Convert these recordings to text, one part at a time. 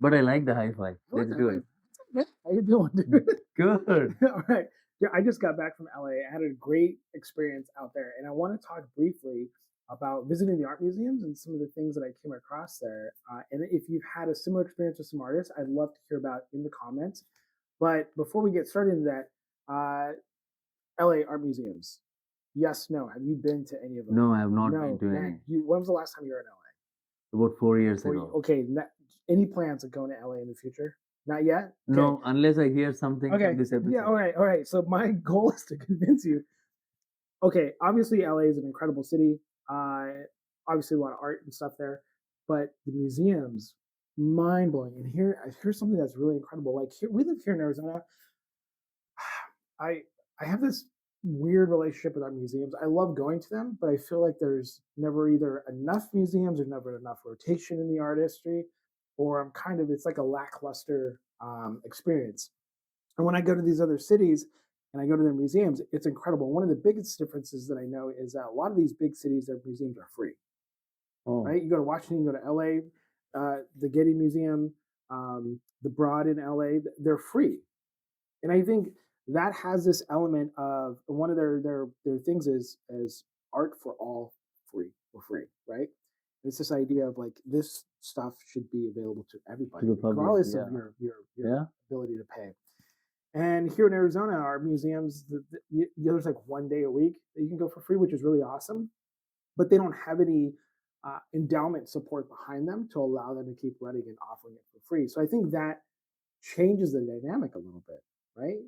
But I like the hi-fi. I like Let's that do vibe. it. What's up, man? How you doing, dude? Good. All right. Yeah, I just got back from LA. I had a great experience out there, and I want to talk briefly about visiting the art museums and some of the things that I came across there. And if you've had a similar experience with some artists, I'd love to hear about in the comments. But before we get started into that, LA art museums. Yes, no. Have you been to any of them? No, I have not been No, to man. any. When was the last time you were in LA? About 4 years For you, ago. okay. Any plans of going to LA in the future? Not yet. Okay. No, unless I hear something from Okay. this Yeah. episode. All right. All right. So my goal is to convince you. Okay. Obviously, LA is an incredible city. Obviously, a lot of art and stuff there, but the museums, mind blowing. And here's something that's really incredible. Like here, we live here in Arizona. I I have this weird relationship with our museums. I love going to them, but I feel like there's never either enough museums or never enough rotation in the art history, or I'm kind of it's like a lackluster experience. And when I go to these other cities and I go to their museums, it's incredible. One of the biggest differences that I know is that a lot of these big cities, their museums are free. Oh, Right? You go to Washington, you go to LA, the Getty Museum, the Broad in LA, they're free. And I think that has this element of one of their things is art for all free, right? And it's this idea of like this stuff should be available to to everybody, the public. regardless of Yeah. your Yeah. ability to pay. And here in Arizona, our museums, there's like 1 day a week that you can go for free, which is really awesome. But they don't have any endowment support behind them to allow them to keep running and offering it for free. So I think that changes the dynamic a little bit, right?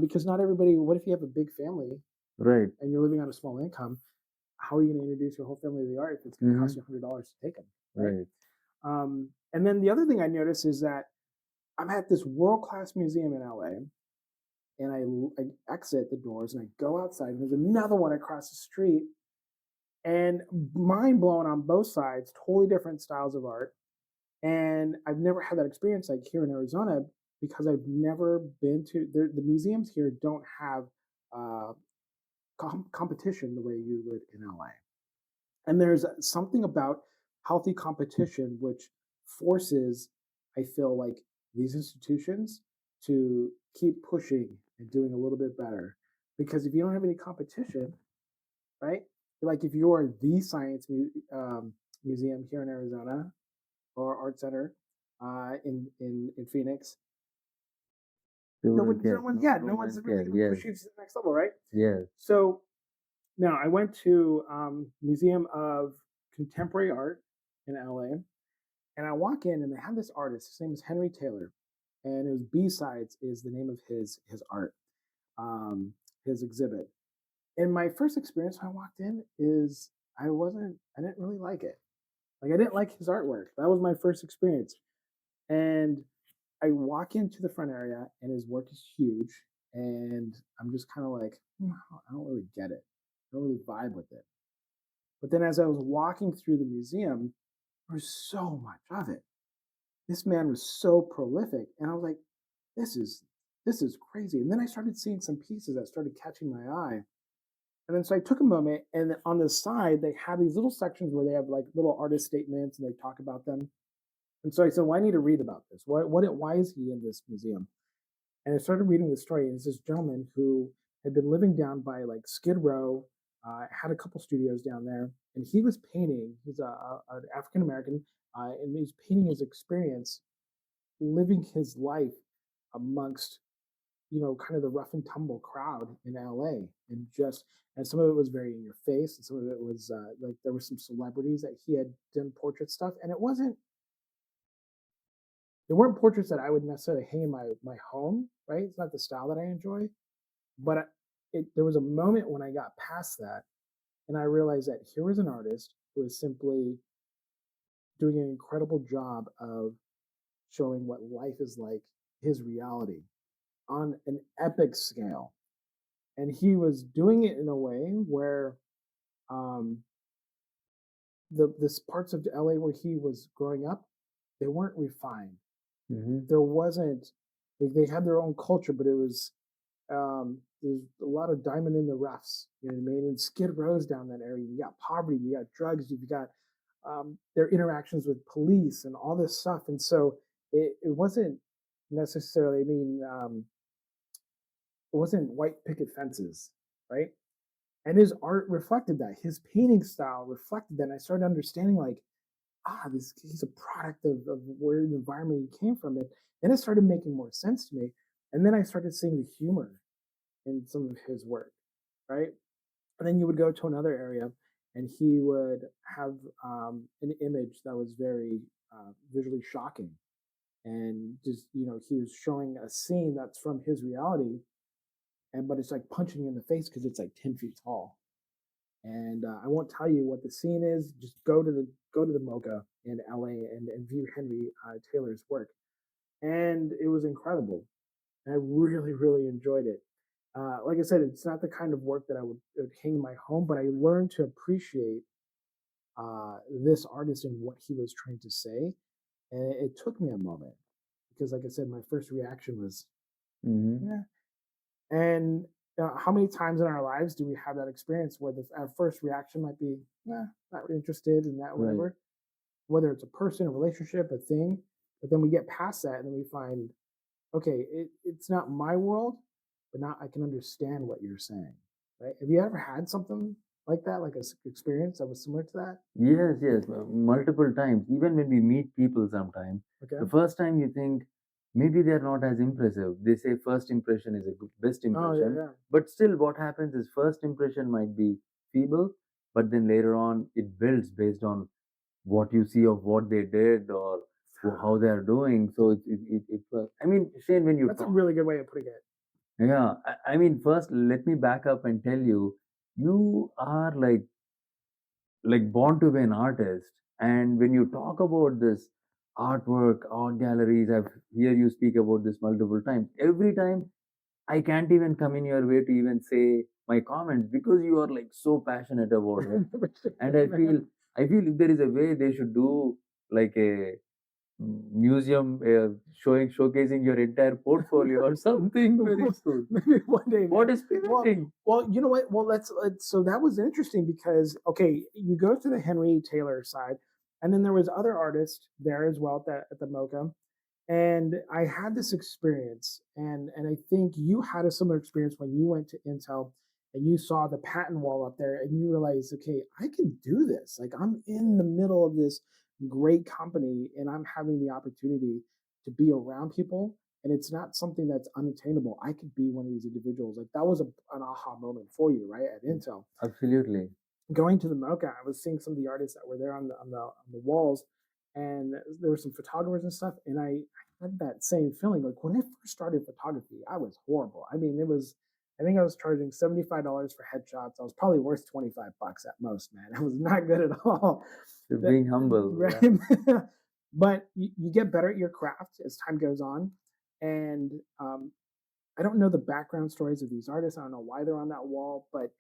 Because not everybody. What if you have a big family Right. and you're living on a small income? How are you going to introduce your whole family to the art if it's going to cost you $100 to take them, right? Right. And then the other thing I noticed is that I'm at this world class museum in LA, and I exit the doors and I go outside, and there's another one across the street, and mind blown on both sides, totally different styles of art. And I've never had that experience like here in Arizona because I've never been to the museums here don't have uh, competition the way you would in LA. And there's something about healthy competition which forces, I feel like, these institutions to keep pushing and doing a little bit better. Because if you don't have any competition, right? Like if you're the science museum here in Arizona or art center in Phoenix, They no wouldn't one, no care. one, No, yeah, no no one's one really care. going to Yes. push you to the next level, right? Yes. So now I went to Museum of Contemporary Art in LA, and I walk in and they have this artist. His name is Henry Taylor, and it was B Sides is the name of his art, um, his exhibit. And my first experience when I walked in is I didn't really like it. Like I didn't like his artwork. That was my first experience, and I walk into the front area and his work is huge, and I'm just kind of like, I don't really get it. I don't really vibe with it. But then as I was walking through the museum, there was so much of it. This man was so prolific, and I was like, this is this is crazy. And then I started seeing some pieces that started catching my eye. And then so I took a moment, and on the side they had these little sections where they have like little artist statements and they talk about them. And so I said, well, I need to read about this. Why is he in this museum? And I started reading the story. And it's this gentleman who had been living down by like Skid Row, had a couple studios down there, and he was painting. He's an African American, and he's painting his experience, living his life amongst kind of the rough and tumble crowd in LA, and some of it was very in your face, and some of it was like there were some celebrities that he had done portrait stuff, and they weren't portraits that I would necessarily hang in my home, right? It's not the style that I enjoy, but there was a moment when I got past that, and I realized that here was an artist who was simply doing an incredible job of showing what life is like, his reality on an epic scale, and he was doing it in a way where um, the parts of LA where he was growing up, they weren't refined. There wasn't they had their own culture, but it was there's a lot of diamond in the roughs. You know what I mean? And Skid Row's down that area. You got poverty, you got drugs, you've got their interactions with police and all this stuff. And so it wasn't necessarily. I mean, it wasn't white picket fences, right? And his art reflected that. His painting style reflected that. And I started understanding, like, this he's a product of where the environment he came from. And then it started making more sense to me. And then I started seeing the humor in some of his work, right? And then you would go to another area, and he would have an image that was very visually shocking, and just he was showing a scene that's from his reality, and but it's like punching you in the face because it's like 10 feet tall. And I won't tell you what the scene is. Just go to the Mocha in LA and view Henry Taylor's work, and it was incredible. And I really really enjoyed it. Like I said, it's not the kind of work that would hang in my home, but I learned to appreciate this artist and what he was trying to say. And it took me a moment because, like I said, my first reaction was, yeah. And how many times in our lives do we have that experience where our first reaction might be, not really interested in that, whatever, Right. whether it's a person, a relationship, a thing. But then we get past that and then we find, okay, it's not my world, but now I can understand what you're saying. Right? Have you ever had something like that, like a experience that was similar to that? Yes, yes, multiple times. Even when we meet people sometimes, Okay. the first time you think maybe they're not as impressive. They say first impression is a best Oh, impression. yeah. But still, what happens is first impression might be feeble, but then later on it builds based on what you see of what they did or how they are doing. So I mean, Shane, when you That's a talk, really good way of putting it. yeah, I mean, first let me back up and tell you, you are like born to be an artist. And when you talk about this artwork, art galleries, I've hear you speak about this multiple times. Every time I can't even come in your way to even say my comments because you are like so passionate about it. And I feel if there is a way they should do like a museum showcasing your entire portfolio or something very soon. Maybe one day. What Man. is preventing? Well, you know what? Well, let's. So that was interesting because okay, you go to the Henry Taylor side, and then there was other artists there as well at the Mocha, and I had this experience, and I think you had a similar experience when you went to Intel and you saw the patent wall up there, and you realized, okay, I can do this. Like I'm in the middle of this great company, and I'm having the opportunity to be around people, and it's not something that's unattainable. I could be one of these individuals. Like that was an aha moment for you, right, at Intel. Absolutely. Going to the Mocha, I was seeing some of the artists that were there on the walls, and there were some photographers and stuff. And I had that same feeling. Like when I first started photography, I was horrible. I mean, it was. I think I was charging $75 for headshots. I was probably worth $25 at most, man. I was not good at all. You're being humble. Right? Yeah. But you get better at your craft as time goes on. And I don't know the background stories of these artists. I don't know why they're on that wall, but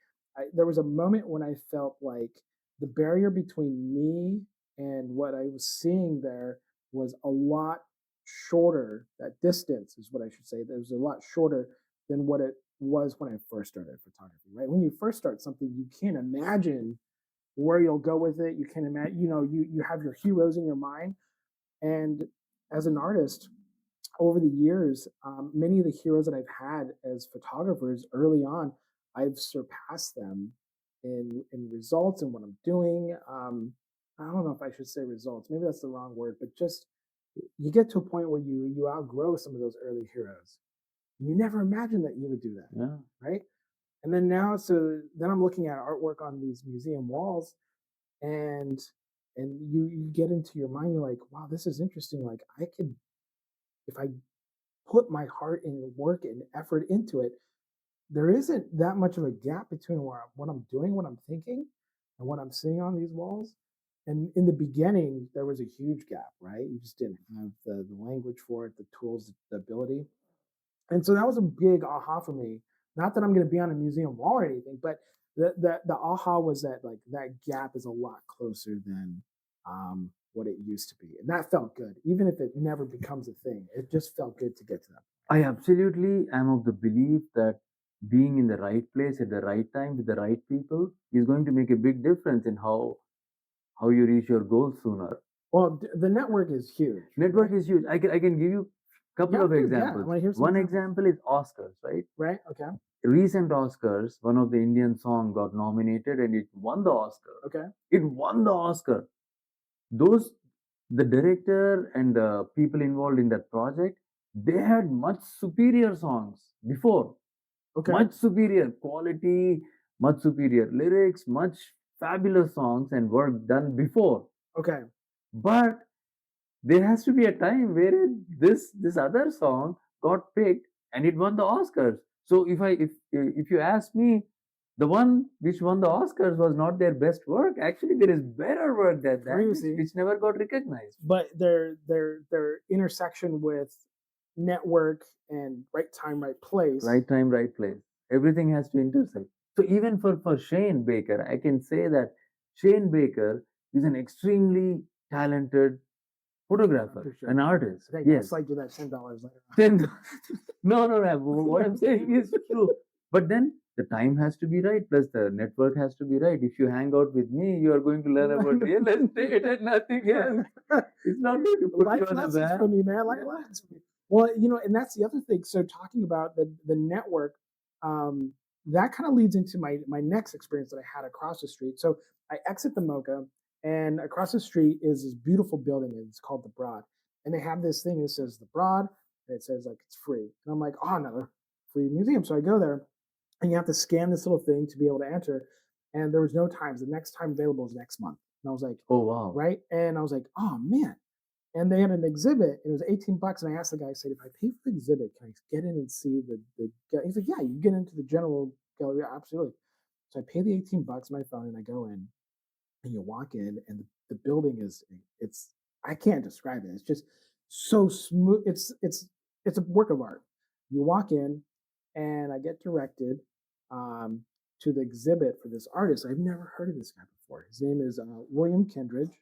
there was a moment when I felt like the barrier between me and what I was seeing there was a lot shorter. That distance is what I should say. There was a lot shorter than what it was when I first started photography. Right? When you first start something, you can't imagine where you'll go with it. You can't imagine. You have your heroes in your mind, and as an artist, over the years, many of the heroes that I've had as photographers early on, I've surpassed them in results and what I'm doing. I don't know if I should say results. Maybe that's the wrong word, but just you get to a point where you outgrow some of those early heroes. You never imagined that you would do that, Yeah. right? And then now, so then I'm looking at artwork on these museum walls, and you get into your mind, you're like, wow, this is interesting. Like I could, if I put my heart and work and effort into it, there isn't that much of a gap between what I'm doing, what I'm thinking, and what I'm seeing on these walls. And in the beginning, there was a huge gap, right? You just didn't have the language for it, the tools, the ability. And so that was a big aha for me. Not that I'm going to be on a museum wall or anything, but the aha was that like that gap is a lot closer than what it used to be, and that felt good. Even if it never becomes a thing, it just felt good to get to that. I absolutely am of the belief that being in the right place at the right time with the right people is going to make a big difference in how you reach your goals sooner. Well, the network is huge. Network right? is huge. I can give you a couple Yeah, of dude, yeah. I examples. want to hear some One examples. example is Oscars, right? Right? Okay. Recent Oscars, one of the Indian song got nominated and it won the Oscar. Okay. It won the Oscar. Those the director and the people involved in that project, they had much superior songs before. Okay. Much superior quality, much superior lyrics, much fabulous songs and work done before. Okay. But there has to be a time where this other song got picked and it won the Oscars. So if you ask me, the one which won the Oscars was not their best work. Actually, there is better work than that, which never got recognized. But their intersection with network and right time, right place. Right time, right place. Everything has to intersect. So even for Shane Baker, I can say that Shane Baker is an extremely talented photographer, an artist. Yes, slide you that $10 later. 10. No. What I'm saying is true. But then the time has to be right, plus the network has to be right. If you hang out with me, you are going to learn about real estate and nothing else. It's not going to put Life you on a lessons van. from you, man. Life lessons from you. Well, and that's the other thing. So talking about the network, that kind of leads into my next experience that I had across the street. So I exit the Mocha, and across the street is this beautiful building, and it's called the Broad. And they have this thing that says the Broad, and it says like it's free. And I'm like, oh, another free museum. So I go there, and you have to scan this little thing to be able to enter. And there was no times. The next time available is next month. And I was like, oh wow, right? And I was like, oh man. And they had an exhibit. It was $18, and I asked the guy. I said, if I pay for the exhibit, can I get in and see the? He's like, yeah, you get into the general gallery, absolutely. So I pay the $18 on my phone, and I go in, and you walk in, and the building it's I can't describe it. It's just so smooth. It's a work of art. You walk in, and I get directed um, to the exhibit for this artist. I've never heard of this guy before. His name is William Kendridge.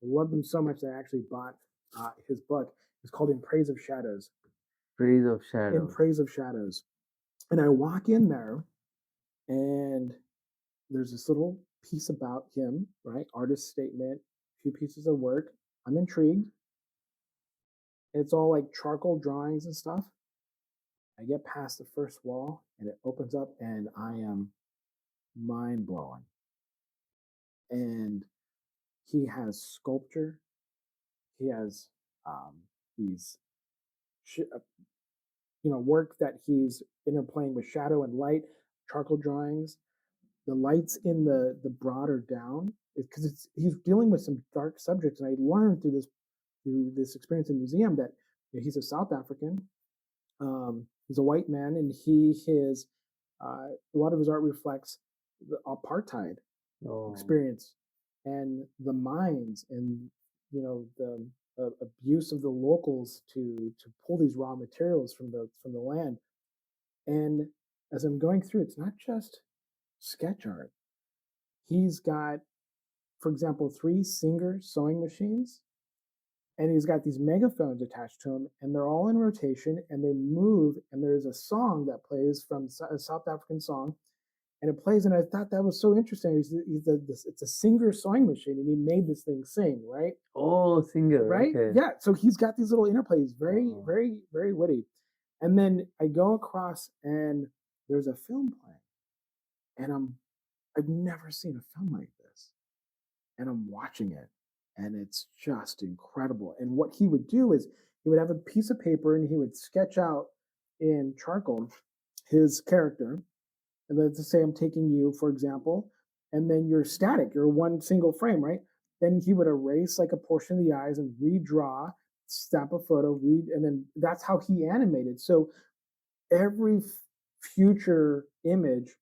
I loved him so much that I actually bought his book. It's called In Praise of Shadows. Praise of Shadows. In Praise of Shadows. And I walk in there, and there's this little piece about him, right? Artist statement, a few pieces of work. I'm intrigued. It's all like charcoal drawings and stuff. I get past the first wall, and it opens up, and I am mind blowing. And he has sculpture. He has these work that he's interplaying with shadow and light, charcoal drawings. The lights in the Broad are down because he's dealing with some dark subjects, and I learned through this experience in the museum that he's a South African. He's a white man, and a lot of his art reflects the apartheid experience and the mines and the abuse of the locals to pull these raw materials from the land. And as I'm going through, it's not just sketch art. He's got, for example, 3 Singer sewing machines, and he's got these megaphones attached to him, and they're all in rotation, and they move, and there's a song that plays from a South African song, and it plays, and I thought that was so interesting. It's a Singer sewing machine, and he made this thing sing, right? Oh, Singer, right? Okay. Yeah, so he's got these little interplays, very, very, very witty. And then I go across, and there's a film playing, and I've never seen a film like this, and I'm watching it, and it's just incredible. And what he would do is he would have a piece of paper, and he would sketch out in charcoal his character. And let's say I'm taking you, for example, and then you're static, you're one single frame, right? Then he would erase like a portion of the eyes and redraw, snap a photo, and then that's how he animated. So every future image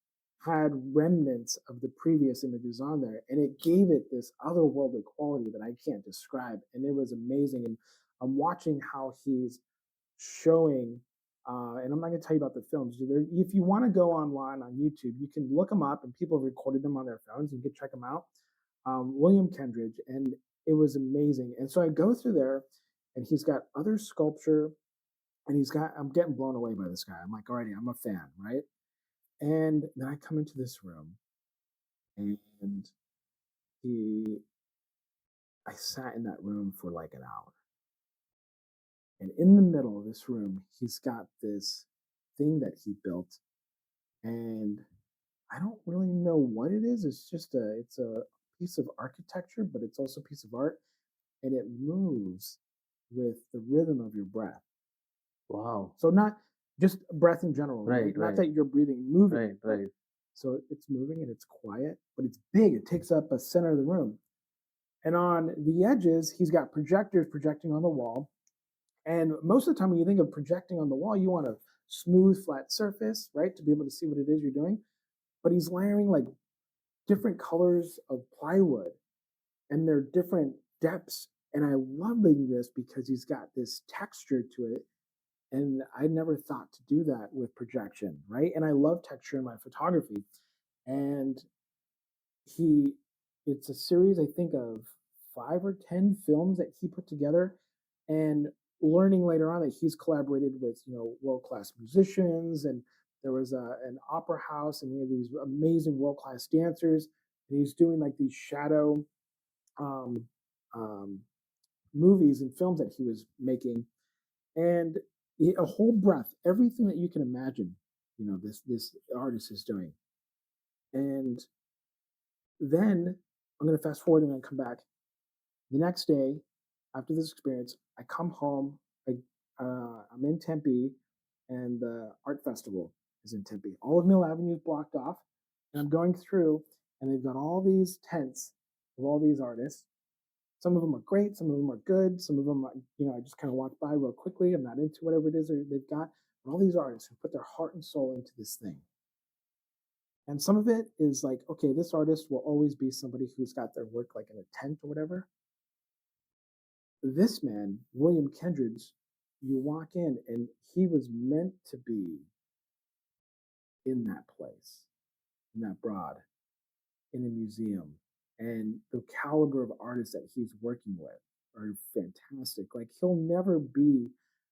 had remnants of the previous images on there, and it gave it this otherworldly quality that I can't describe, and it was amazing. And I'm watching how he's showing, and I'm not going to tell you about the films. If you want to go online on YouTube, you can look them up, and people have recorded them on their phones. You can check them out. William Kendridge, and it was amazing. And so I go through there, and he's got other sculpture, and I'm getting blown away by this guy. I'm like, alrighty, I'm a fan, right? And then I come into this room, and he I sat in that room for like an hour. And in the middle of this room, he's got this thing that he built, and I don't really know what it is. It's a piece of architecture, but it's also a piece of art, and it moves with the rhythm of your breath. Wow. So not just breath in general, Right, not right, that you're breathing, moving. right, right. So it's moving and it's quiet, but it's big. It takes up a center of the room. And on the edges, he's got projectors projecting on the wall. And most of the time, when you think of projecting on the wall, you want a smooth, flat surface, right, to be able to see what it is you're doing. But he's layering like different colors of plywood, and they're different depths. And I loving this because he's got this texture to it. And I never thought to do that with projection, right? And I love texture in my photography. And he, it's a series, I think, of 5 or 10 films that he put together, and learning later on that he's collaborated with, world-class musicians, and there was an opera house, and he had these amazing world-class dancers, and he's doing like these shadow um, um, movies and films that he was making, and a whole breath, everything that you can imagine, this artist is doing. And then I'm going to fast forward and then come back. The next day, after this experience, I come home. I'm in Tempe, and the art festival is in Tempe. All of Mill Avenue is blocked off, and I'm going through, and they've got all these tents of all these artists. Some of them are great, some of them are good, some of them, I just kind of walk by real quickly. I'm not into whatever it is they've got. But all these artists who put their heart and soul into this thing. And some of it is like, okay, this artist will always be somebody who's got their work like in a tent or whatever. This man, William Kendridge, you walk in and he was meant to be in that place, in that broad, in a museum. And the caliber of artists that he's working with are fantastic. Like, he'll never be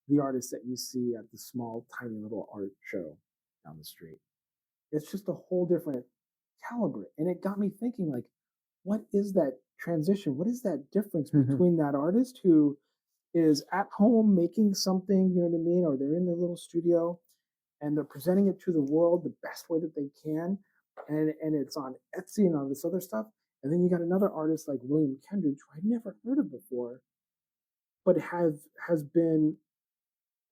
the artist that you see at the small, tiny little art show down the street. It's just a whole different caliber. And it got me thinking, like, what is that transition? What is that difference between that artist who is at home making something, you know what I mean? Or they're in their little studio and they're presenting it to the world the best way that they can. And it's on Etsy and all this other stuff. And then you got another artist like William Kendridge, who I'd never heard of before, but has been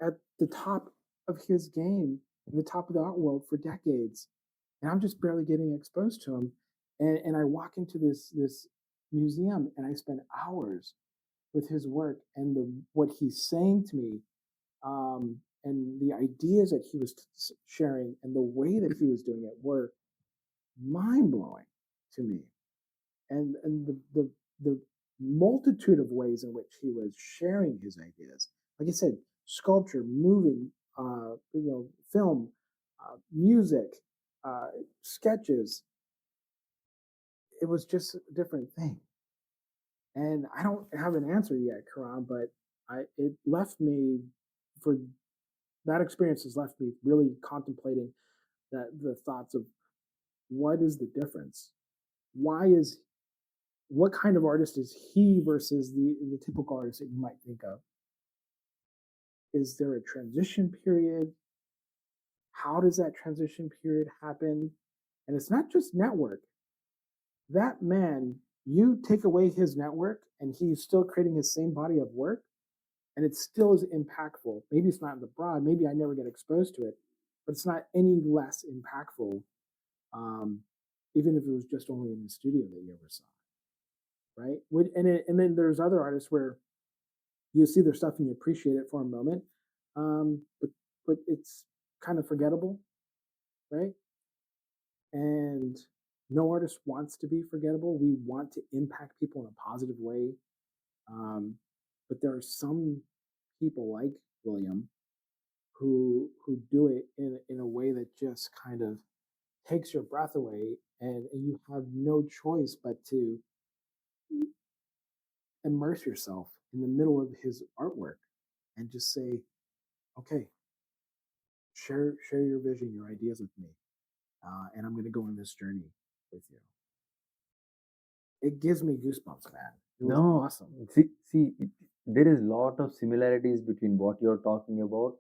at the top of his game, in the top of the art world for decades. And I'm just barely getting exposed to him. And I walk into this museum and I spend hours with his work and what he's saying to me, and the ideas that he was sharing and the way that he was doing it were mind blowing to me. And the multitude of ways in which he was sharing his ideas, like I said, sculpture, moving, film, music, sketches. It was just a different thing. And I don't have an answer yet, Karan, but it left me for that experience has left me really contemplating the thoughts of what is the difference? Why is what kind of artist is he versus the typical artist that you might think of? Is there a transition period? How does that transition period happen? And it's not just network. That man, you take away his network and he's still creating his same body of work, and it still is impactful. Maybe it's not in the broad, maybe I never get exposed to it, but it's not any less impactful, um, even if it was just only in the studio that you ever saw, right? And then there's other artists where you see their stuff and you appreciate it for a moment, but it's kind of forgettable, right? And no artist wants to be forgettable. We want to impact people in a positive way, but there are some people like William who do it in a way that just kind of takes your breath away, and you have no choice but to immerse yourself in the middle of his artwork and just say, okay, share your vision, your ideas with me, and I'm going to go on this journey with you. It gives me goosebumps, man. It was No, awesome. there is lot of similarities between what you're talking about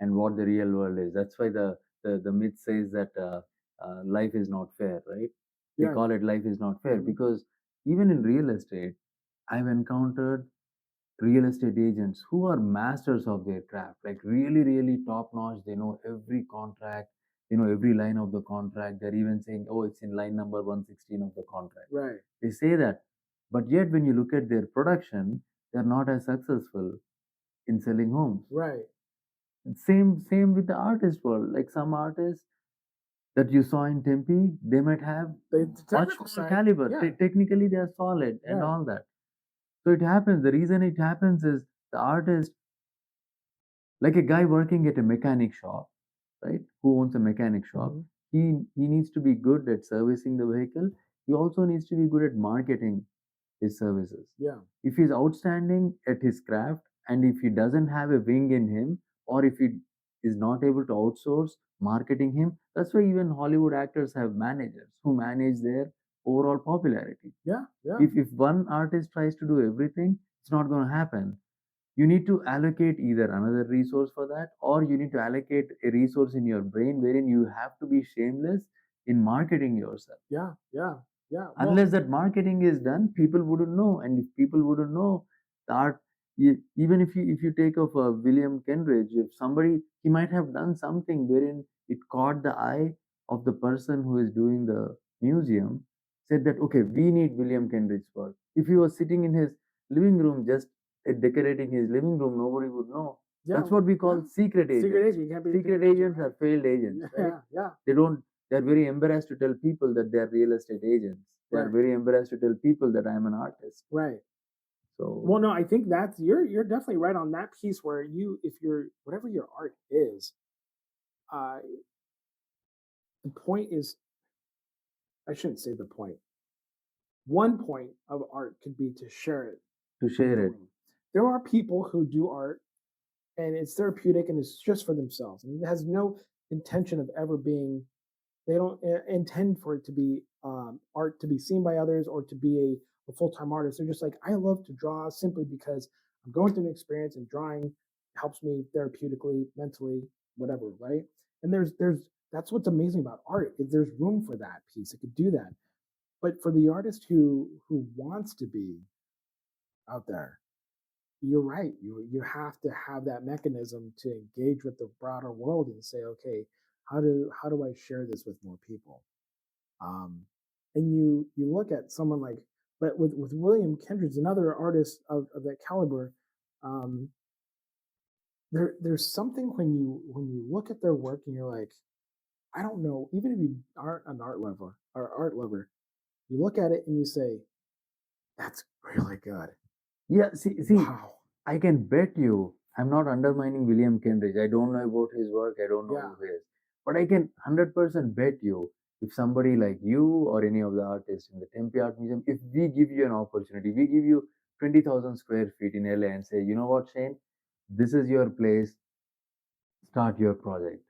and what the real world is. That's why the myth says that life is not fair, right? They Yeah. call it life is not fair because even in real estate, I've encountered real estate agents who are masters of their craft, like really, really top notch. They know every contract, they know every line of the contract. They're even saying, oh, it's in line number 116 of the contract. Right. They say that. But yet, when you look at their production, they're not as successful in selling homes. Right. Same with the artist world. Like some artists that you saw in Tempe, they might have The much technical more side. caliber. Yeah. Technically, they are solid and Right. all that. So it happens. The reason it happens is the artist, like a guy working at a mechanic shop, right? Who owns a mechanic shop, he needs to be good at servicing the vehicle. He also needs to be good at marketing his services. Yeah. If he's outstanding at his craft and if he doesn't have a wing in him, or if he is not able to outsource marketing him, that's why even Hollywood actors have managers who manage their overall popularity. Yeah. Yeah. If one artist tries to do everything, it's not going to happen. You need to allocate either another resource for that, or you need to allocate a resource in your brain wherein you have to be shameless in marketing yourself. Yeah. Yeah. Yeah. Well, Unless that marketing is done, people wouldn't know, and if people wouldn't know the art, even if you take of William Kenridge, if somebody, he might have done something wherein it caught the eye of the person who is doing the museum, said that okay, we need William Kenridge's work. If he was sitting in his living room just decorating his living room, nobody would know. yeah. That's what we call Yeah. secret agents. Secret agent. You can't be a Secret agent, agents right? are failed agents, right? Yeah. Yeah. They don't, they're very embarrassed to tell people that they're real estate agents. They're Right. very embarrassed to tell people that I'm an artist. Right. So Well, no, I think that's you're definitely right on that piece where you, if you're whatever your art is, uh, the point is, I shouldn't say the point. One point of art could be to share it. to share it. There are people who do art and it's therapeutic and it's just for themselves and it has no intention of ever being. They don't intend for it to be art to be seen by others or to be a full-time artist. They're just like, I love to draw simply because I'm going through an experience and drawing helps me therapeutically, mentally, whatever, right? And there's that's what's amazing about art. Is there's room for that piece. It could do that. But for the artist who wants to be out there, you're right. You have to have that mechanism to engage with the broader world and say, okay, how do I share this with more people? Um, and you look at someone like, but with William Kendrick, another artist of that caliber, um, there's something when you look at their work and you're like, I don't know, even if you aren't an art lover, you look at it and you say, that's really good. Yeah, see, Wow. I can bet you, I'm not undermining William Kenridge. I don't know about his work. I don't know Yeah. who he is. But I can 100% bet you, if somebody like you or any of the artists in the Tempe Art Museum, if we give you an opportunity, we give you 20,000 square feet in LA and say, you know what, Shane, this is your place, start your project.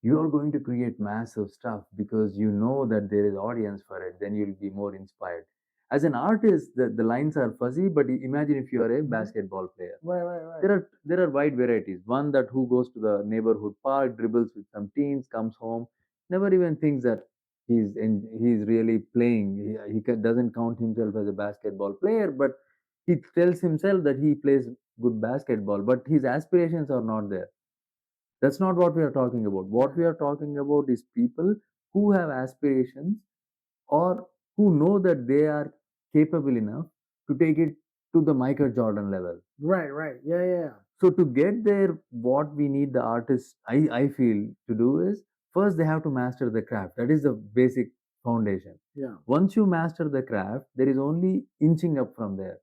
You are going to create massive stuff because you know that there is audience for it, then you'll be more inspired. As an artist, the lines are fuzzy, but imagine if you are a basketball player. Right. There are wide varieties. One that who goes to the neighborhood park, dribbles with some teens, comes home, never even thinks that he's really playing. He doesn't count himself as a basketball player, but he tells himself that he plays good basketball, but his aspirations are not there. That's not what we are talking about. What we are talking about is people who have aspirations or who know that they are capable enough to take it to the Michael Jordan level. Right. Yeah. So to get there, what we need the artists, I feel, to do is first they have to master the craft. That is the basic foundation. Yeah. Once you master the craft, there is only inching up from there.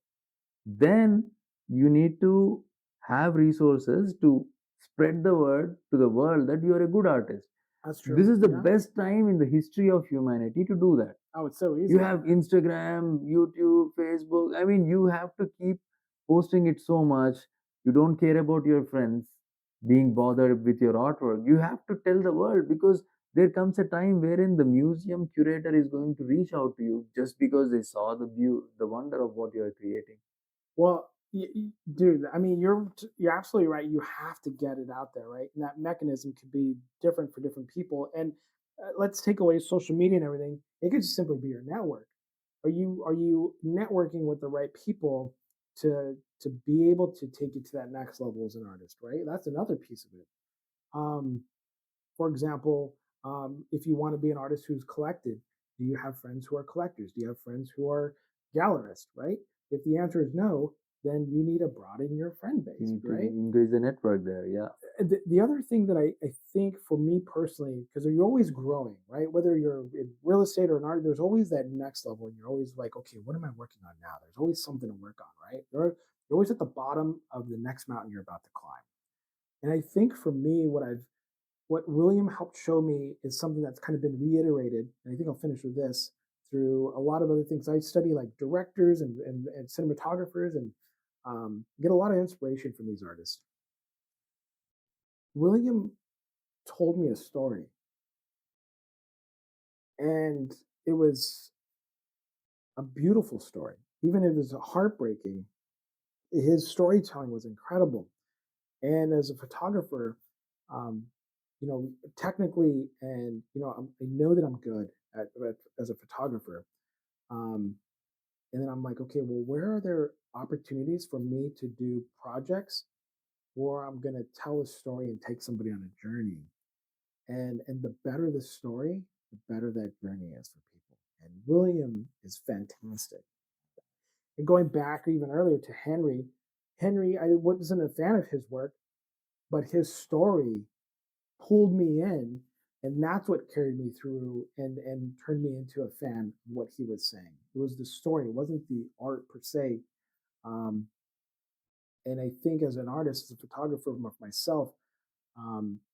Then you need to have resources to spread the word to the world that you are a good artist. That's true. This is the Yeah. best time in the history of humanity to do that. Oh, it's so easy. You have Instagram, YouTube, Facebook. I mean, you have to keep posting it so much. You don't care about your friends being bothered with your artwork. You have to tell the world because there comes a time wherein the museum curator is going to reach out to you just because they saw the wonder of what you are creating. Well, dude, I mean, you're absolutely right. You have to get it out there, right? And that mechanism could be different for different people. And let's take away social media and everything. It could just simply be your network. Are you networking with the right people to be able to take you to that next level as an artist, right? That's another piece of it. Um, for example, if you want to be an artist who's collected, do you have friends who are collectors? Do you have friends who are gallerists, right? If the answer is no, then you need to broaden your friend You base, need to right? increase the network there. Yeah. The other thing that I think for me personally, because you're always growing, right? Whether you're in real estate or an art, there's always that next level, and you're always like, okay, what am I working on now? There's always something to work on, right? You're always at the bottom of the next mountain you're about to climb. And I think for me, what William helped show me is something that's kind of been reiterated, and I think I'll finish with this through a lot of other things. I study like directors and cinematographers and get a lot of inspiration from these artists. William told me a story, and it was a beautiful story. Even if it was heartbreaking, his storytelling was incredible. And as a photographer, um, technically, and I know that I'm good as a photographer. Um, and then I'm like, okay, well, where are there opportunities for me to do projects where I'm going to tell a story and take somebody on a journey? And the better the story, the better that journey is for people. And William is fantastic. And going back even earlier to Henry, I wasn't a fan of his work, but his story pulled me in, and that's what carried me through and turned me into a fan of what he was saying. It was the story, it wasn't the art per se. Um, and I think as an artist, as a photographer myself,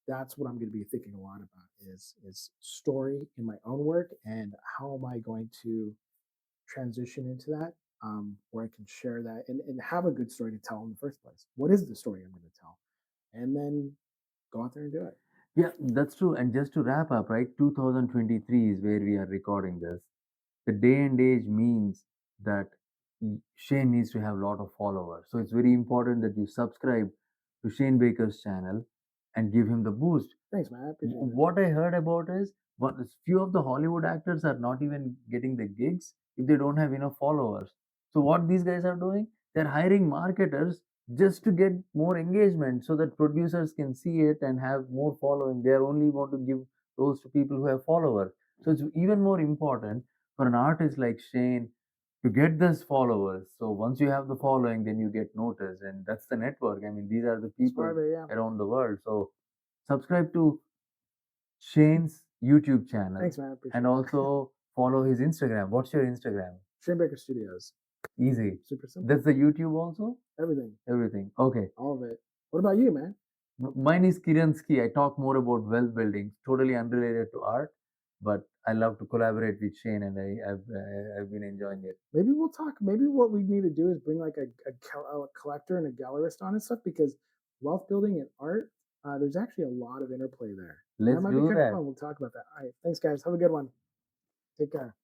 that's what I'm going to be thinking a lot about is story in my own work, and how am I going to transition into that, where I can share that and have a good story to tell in the first place. What is the story I'm going to tell? And then go out there and do it. Yeah, that's true. And just to wrap up, right, 2023 is where we are recording this. The day and age means that Shane needs to have a lot of followers. So it's very important that you subscribe to Shane Baker's channel and give him the boost. Thanks, man. I appreciate it. What I heard about is what few of the Hollywood actors are not even getting the gigs if they don't have enough followers. So what these guys are doing, they're hiring marketers just to get more engagement so that producers can see it and have more following. They only want to give those to people who have followers. So it's even more important for an artist like Shane to get those followers. So once you have the following, then you get noticed, and that's the network. I mean, these are the people Yeah. around the world. So subscribe to Shane's YouTube channel Thanks, man. I appreciate and it. also follow his Instagram. What's your Instagram? Shane Baker Studios. Easy. Super simple. That's the YouTube also? Everything. Everything. Okay. All of it. What about you, man? Mine is Kiranski. I talk more about wealth building, totally unrelated to art, but I love to collaborate with Shane, and I've been enjoying it. Maybe we'll talk. Maybe what we need to do is bring like a collector and a gallerist on and stuff, because wealth building and art, there's actually a lot of interplay there. Let's That might be do kind of that. fun. We'll talk about that. All right. Thanks, guys. Have a good one. Take care.